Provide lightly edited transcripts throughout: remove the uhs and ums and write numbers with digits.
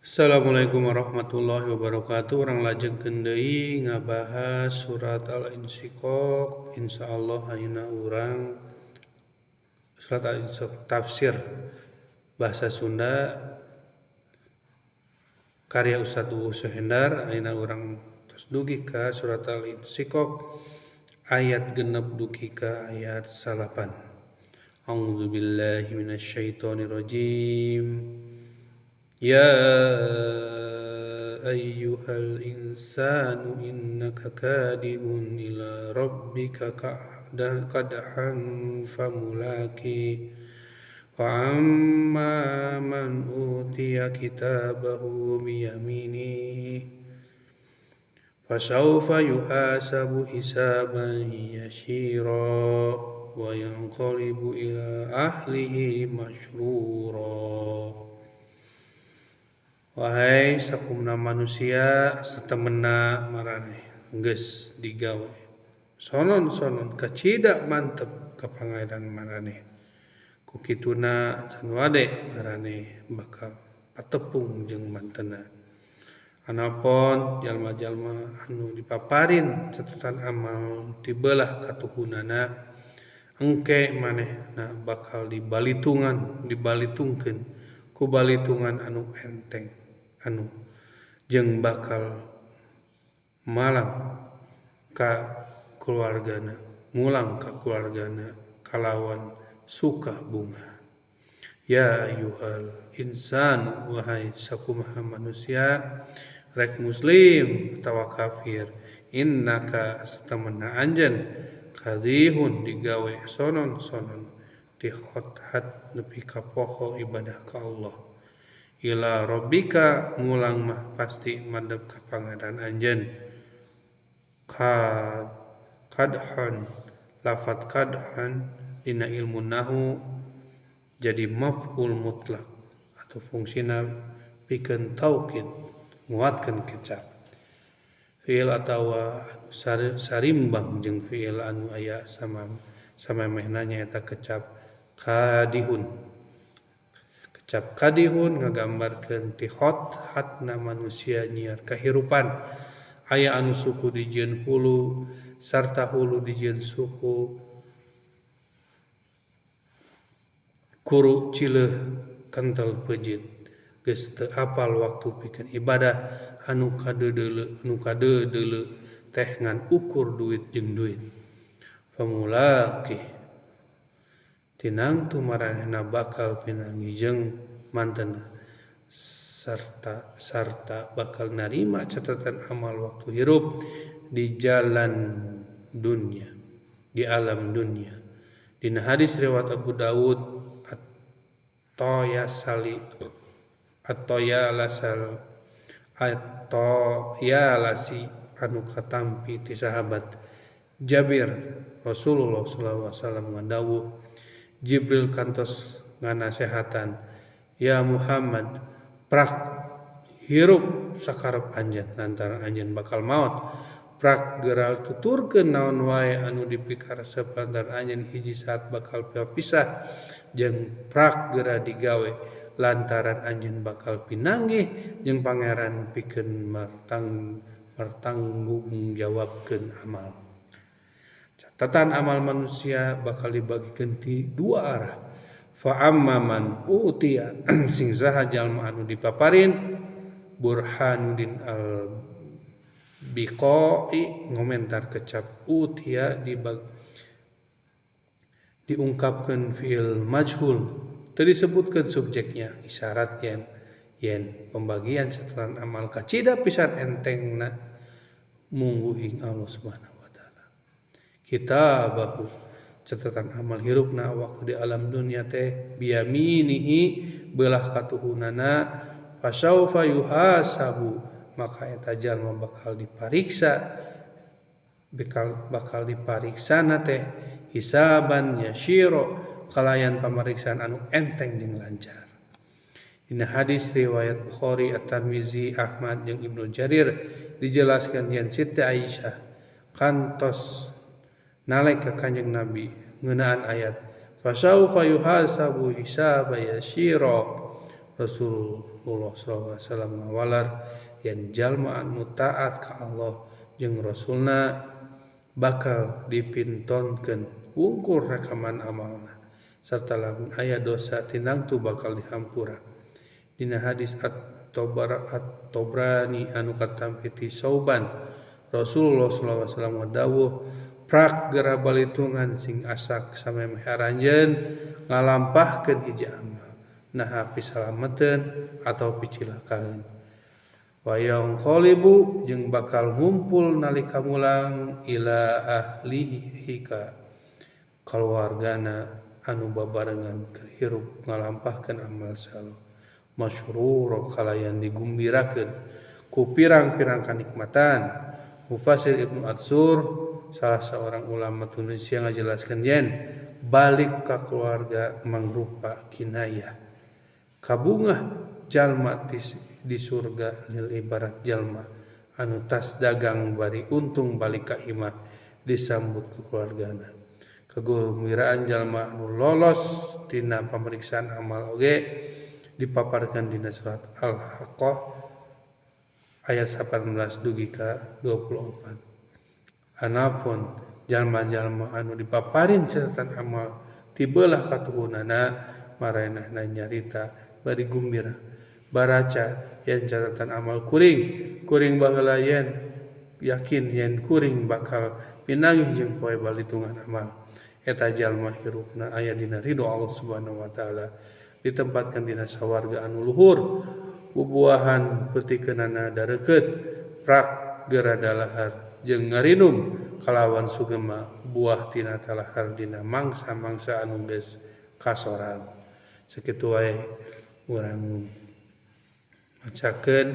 Assalamualaikum warahmatullahi wabarakatuh. Urang lajengkeun deui ngabahas surat Al-Insyiqaq. Insyaallah ayeuna urang surat Al-Insyiqaq tafsir bahasa Sunda karya Ustaz Uus Suhendar. Ayeuna urang tos dugi ka surat Al-Insyiqaq ayat genep dugi ka ayat 8. A'udzubillahi minasyaitonirrajim. Ya ayyuhal insanu innaka kadihun ila rabbika kadhan famulaki wa amma man utiya kitabahu biyaminihi fasawfa yuhasabu hisaban yasira wa yanqalibu ila ahlihi masyrura. Wahai sakumna manusia satemena maraneh geus digawe sonon-sonon kacida mantep ka pangaran maraneh ku kituna can wade maraneh bakal patepung jeung mantenna. Anapun jalma-jalma anu dipaparin catatan amal ti beulah katuhunana engke manehna bakal dibalitungkeun ku balitungan anu enteng anu jeung bakal malang ka keluargana, mulang ka keluargana kalawan suka bunga. Ya ayyuhal insan, wahai sakumaha manusia rek muslim atawa kafir, innaka satamana anjeun kadihun digawe sonon-sonon dikhodhat nepi ka poho ibadah ka Allah. Ila rabbika ngulang mah pasti madep ka pangaran anjeun. Kadhan lafat kadhan dina ilmu nahu jadi maf'ul mutlak atau fungsina pikeun taukid nguatkeun kecap. Fiil atawa sarimbang jeung fiil anu aya samemehna nyaeta kecap kadihun. Kecap kadihun ngagambarkeun ti hatna manusia nyiar kahirupan. Aya anu suku dijieun hulu sarta hulu dijieun suku kuru cileuh kentel peujit geus teu apal waktu pikeun ibadah anu kadeuleu teh ngan ukur duit jeung duit. Famulaki tinang tu maranehna bakal pinangi jeung mantenna sarta bakal narima catatan amal waktu hirup di jalan dunia, di alam dunia. Dina hadis riwayat Abu Dawud at-Toyalasi anu katampi ti sahabat Jabir Rasulullah sallallahu alaihi wasallam ngandawuh Jibril kantos nganasehatan, ya Muhammad prak hirup sakarep anjeun lantaran anjeun bakal maot, prak geura tuturkeun naon wae anu dipikaresep lantaran anjeun hiji saat bakal pisah jeung prak geura digawe lantaran anjeun bakal pinanggih jeung pangeran pikeun martanggungjawabkeun amal. Catatan amal manusia bakal dibagikeun ti dua arah. Fa amman utiya sing saha jalma anu dipaparin Burhanuddin al-Biqai ngomentar kecap utiya diungkapkeun fiil majhul teu disebutkeun subjeknya isyarat yen pembagian catatan amal kacida pisan entengna mungguhing Allah Subhanahu wa taala. Kitabahu catatan amal hirupna waktu di alam dunia teh biyaminihi beulah katuhunana fasaufa yuhasabu maka eta jalma bakal dipariksana teh hisaban yasira kalayan pamariksaan anu enteng jeung lancar. Dina hadis riwayat Bukhari, At-Tirmizi, Ahmad jeung Ibnu Jarir dijelaskan yen Siti Aisyah kantos nalek ka Kanjeng Nabi ngeunaan ayat fasaufa yuhasabu hisaba yasira Rasulullah SAW ngawalar yen jalma anu taat ka Allah jeung Rasulna bakal dipintonkeun wungkul rekaman amalna sarta lamun aya dosa tinangtu bakal dihampura. Dina hadis At-Tabrani anu katampi ti Sauban Rasulullah SAW dawuh prak geura balitungan sing asak samemeh aranjeun ngalampahkeun hiji amal naha pisalameteun atawa picilakaeun. Wayang qolibu jeung bakal ngumpul nalika mulang ila ahlihi ka kaluargana anu babarengan keur hirup ngalampahkeun amal saleh masyruur kalayan digumbirakeun ku pirang-pirang kanikmatan. Mufasir Ibnu Atsur salah seorang ulama Tunisia ngajelaskeun yen balik ka keluarga mangrupa kinayah kabungah jalma di surga lil ibarat jalma anu tas dagang bari untung balik ka imah disambut ku keluargana. Kagembiraan jalma anu lolos tina pameriksaan amal oge dipaparkeun dina surat Al-Haqqah ayat 18 dugi ka 24. Anapun jalma-jalma anu dipaparin catatan amal tibeulah katuhunana marenehna nyarita bari gumbira baraca yen catatan amal kuring baheula yen yakin yen kuring bakal pinanggih jeung poe balitungan amal. Eta jalma hirupna aya dina ridho Allah Subhanahu wa taala ditempatkeun dina sawarga anu luhur bubuahan petikeunana dareukeut prak geura dalahar jeung ngarinum kalawan sugema buah tina talahar dina mangsa-mangsa anu geus kasorang. Sakitu wae urang macakeun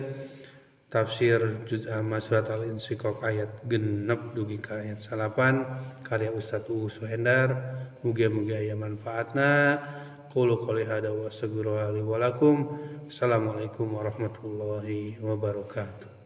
tafsir juz amma surat Al-Insyiqaq ayat 6 dugi ka ayat 8 karya Ustaz Uus Suhendar. Mugia-mugia aya manfaatna. Qulu qouli hada wa astaghfirullaha li wa lakum. Assalamualaikum warahmatullahi wabarakatuh.